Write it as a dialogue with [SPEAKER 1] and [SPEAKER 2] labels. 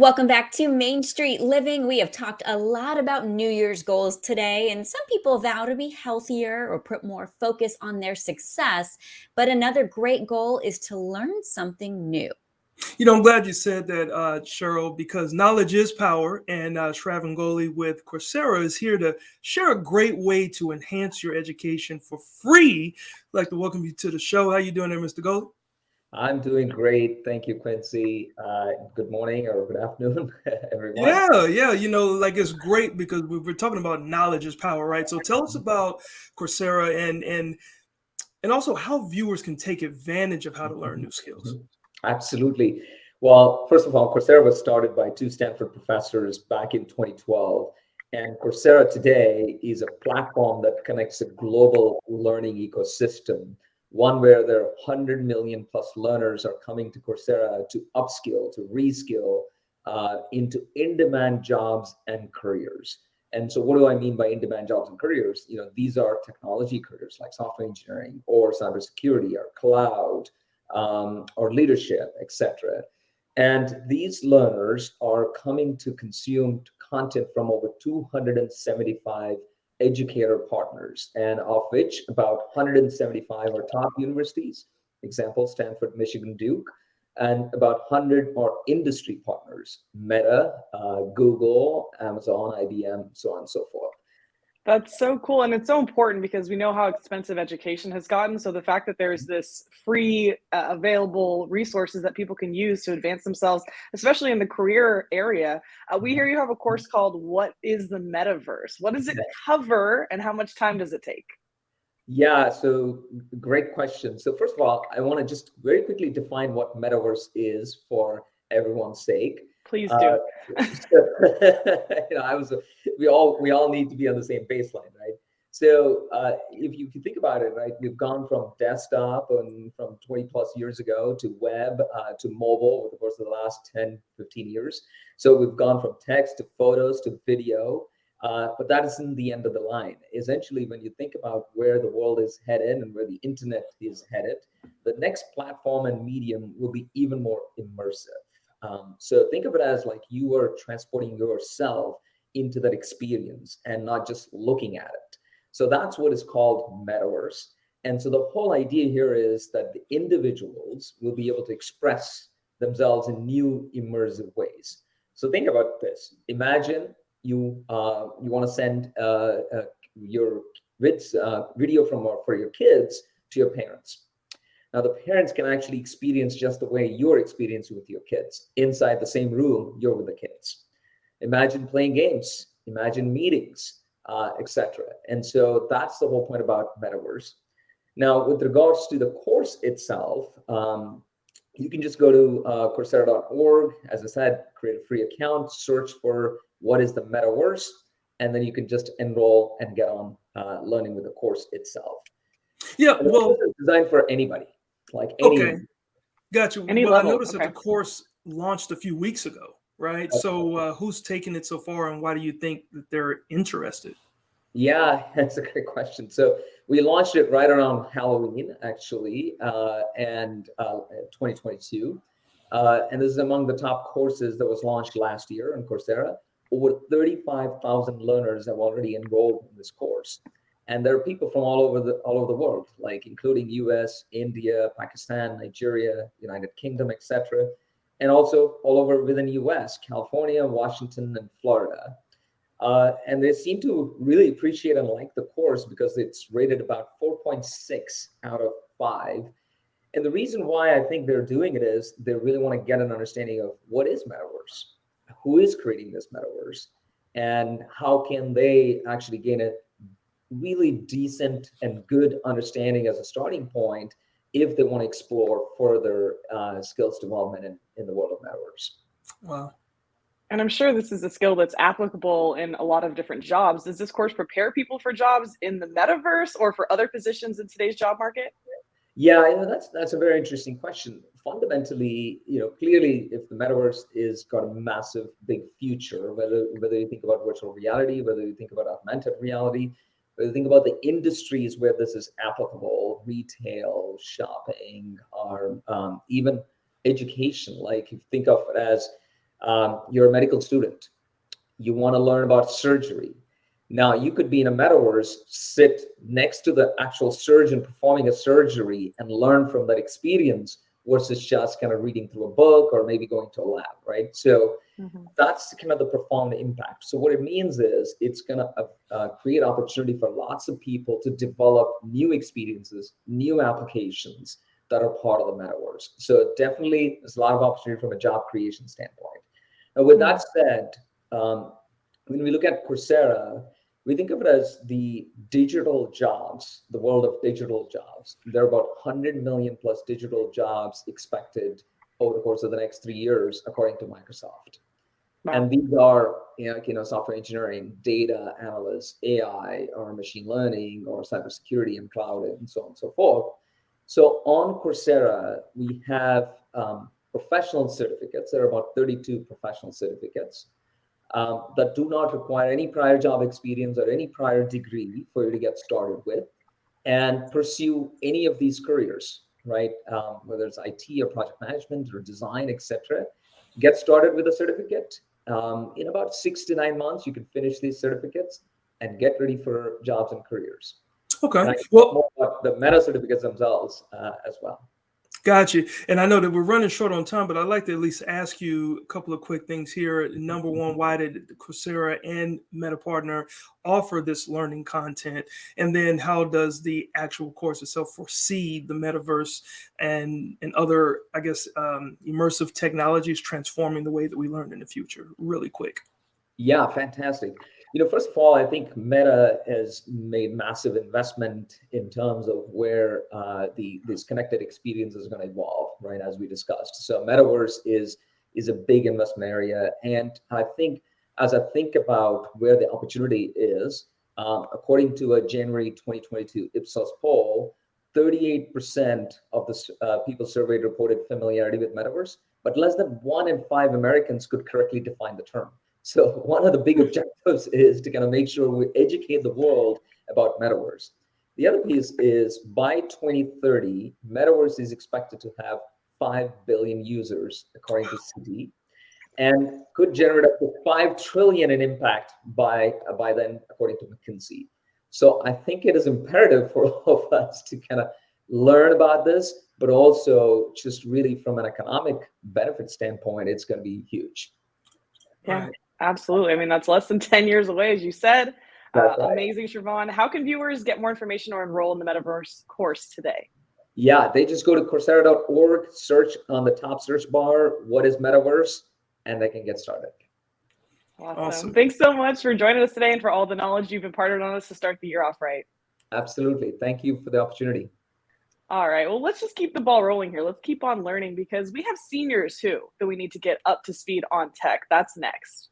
[SPEAKER 1] Welcome back to Main Street Living. We have talked a lot about New Year's goals today, and some people vow to be healthier or put more focus on their success. But another great goal is to learn something new.
[SPEAKER 2] I'm glad you said that, Cheryl, because knowledge is power. And Shravran Goli with Coursera is here to share a great way to enhance your education for free. I'd like to welcome you to the show. How you doing there, Mr. Goli?
[SPEAKER 3] I'm doing great. Thank you, Quincy. Good morning or good afternoon, everyone.
[SPEAKER 2] Yeah. Like it's great because we're talking about knowledge is power, right? So tell us about Coursera and also how viewers can take advantage of how to learn new skills.
[SPEAKER 3] Absolutely. Well, first of all, Coursera was started by two Stanford professors back in 2012. And Coursera today is a platform that connects a global learning ecosystem, one where there are 100 million plus learners are coming to Coursera to upskill, to reskill into in-demand jobs and careers. And so what do I mean by in-demand jobs and careers? These are technology careers like software engineering or cybersecurity or cloud, or leadership, etc. And these learners are coming to consume content from over 275 educator partners, and of which about 175 are top universities, example, Stanford, Michigan, Duke, and about 100 are industry partners, Meta, Google, Amazon, IBM, so on and so forth.
[SPEAKER 4] That's so cool. And it's so important because we know how expensive education has gotten. So the fact that there's this free available resources that people can use to advance themselves, especially in the career area. We hear you have a course called What is the Metaverse? What does it cover and how much time does it take?
[SPEAKER 3] Yeah, so great question. So first of all, I want to just very quickly define what Metaverse is for everyone's sake.
[SPEAKER 4] Please do.
[SPEAKER 3] We all need to be on the same baseline, right? So if you think about it, right, we've gone from desktop and from 20 plus years ago to web to mobile over the course of the last 10, 15 years. So we've gone from text to photos to video, but that isn't the end of the line. Essentially, when you think about where the world is headed and where the internet is headed, the next platform and medium will be even more immersive. So think of it as like you are transporting yourself into that experience and not just looking at it. So that's what is called Metaverse. And so the whole idea here is that the individuals will be able to express themselves in new immersive ways. So think about this. Imagine you want to send your video for your kids to your parents. Now, the parents can actually experience just the way you're experiencing with your kids. Inside the same room, you're with the kids. Imagine playing games, imagine meetings, etc. And so that's the whole point about Metaverse. Now, with regards to the course itself, you can just go to Coursera.org. As I said, create a free account, search for what is the Metaverse, and then you can just enroll and get on learning with the course itself.
[SPEAKER 2] Yeah, well,
[SPEAKER 3] it's designed for anybody. Like any.
[SPEAKER 2] Okay, got you.
[SPEAKER 4] Any
[SPEAKER 2] Well,
[SPEAKER 4] level.
[SPEAKER 2] I noticed
[SPEAKER 4] Okay.
[SPEAKER 2] that the course launched a few weeks ago, right? So who's taken it so far, and why do you think that they're interested?
[SPEAKER 3] Yeah, that's a great question. So we launched it right around Halloween, actually, and 2022. And this is among the top courses that was launched last year on Coursera. Over 35,000 learners have already enrolled in this course. And there are people from all over the world, like including US, India, Pakistan, Nigeria, United Kingdom, etc. And also all over within US, California, Washington, and Florida. And they seem to really appreciate and like the course because it's rated about 4.6 out of 5. And the reason why I think they're doing it is they really want to get an understanding of what is Metaverse, who is creating this Metaverse, and how can they actually gain a really decent and good understanding as a starting point if they want to explore further skills development in the world of Metaverse.
[SPEAKER 2] Wow.
[SPEAKER 4] And I'm sure this is a skill that's applicable in a lot of different jobs. Does this course prepare people for jobs in the metaverse or for other positions in today's job market?
[SPEAKER 3] Yeah, that's a very interesting question. Fundamentally, clearly, if the metaverse is got a massive, big future, whether you think about virtual reality, whether you think about augmented reality, whether you think about the industries where this is applicable, retail, shopping, or even education, like you think of it as You're a medical student. You want to learn about surgery. Now, you could be in a metaverse, sit next to the actual surgeon performing a surgery and learn from that experience versus just kind of reading through a book or maybe going to a lab, right? So that's kind of the profound impact. So what it means is it's going to create opportunity for lots of people to develop new experiences, new applications that are part of the metaverse. So definitely there's a lot of opportunity from a job creation standpoint. Now, with that said, when we look at Coursera, we think of it as the digital jobs, the world of digital jobs. There are about 100 million plus digital jobs expected over the course of the next 3 years, according to Microsoft.
[SPEAKER 4] Wow.
[SPEAKER 3] And these are, software engineering, data analysts, AI, or machine learning, or cybersecurity and cloud, and so on and so forth. So on Coursera, we have professional certificates. There are about 32 professional certificates that do not require any prior job experience or any prior degree for you to get started with and pursue any of these careers, right? Whether it's IT or project management or design, etc. Get started with a certificate. In about 6 to 9 months, you can finish these certificates and get ready for jobs and careers.
[SPEAKER 2] Okay.
[SPEAKER 3] And I talk more about the meta certificates themselves as well.
[SPEAKER 2] Gotcha. And I know that we're running short on time, but I'd like to at least ask you a couple of quick things here. Number one, why did Coursera and MetaPartner offer this learning content? And then how does the actual course itself foresee the metaverse and other, I guess, immersive technologies transforming the way that we learn in the future? Really quick.
[SPEAKER 3] Yeah, fantastic. First of all, I think Meta has made massive investment in terms of where this connected experience is going to evolve, right? As we discussed. So Metaverse is a big investment area. And I think as I think about where the opportunity is, according to a January 2022 Ipsos poll, 38% of the people surveyed reported familiarity with Metaverse, but less than 1 in 5 Americans could correctly define the term. So one of the big objectives is to kind of make sure we educate the world about Metaverse. The other piece is by 2030, Metaverse is expected to have 5 billion users, according to CD, and could generate up to 5 trillion in impact by then, according to McKinsey. So I think it is imperative for all of us to kind of learn about this, but also just really from an economic benefit standpoint, it's going to be huge.
[SPEAKER 4] Yeah. Absolutely. I mean, that's less than 10 years away, as you said.
[SPEAKER 3] That's right.
[SPEAKER 4] Amazing, Shavran. How can viewers get more information or enroll in the Metaverse course today?
[SPEAKER 3] Yeah, they just go to Coursera.org, search on the top search bar, what is Metaverse, and they can get started.
[SPEAKER 4] Awesome. Thanks so much for joining us today and for all the knowledge you've imparted on us to start the year off right.
[SPEAKER 3] Absolutely. Thank you for the opportunity.
[SPEAKER 4] All right. Well, let's just keep the ball rolling here. Let's keep on learning because we have seniors too that we need to get up to speed on tech. That's next.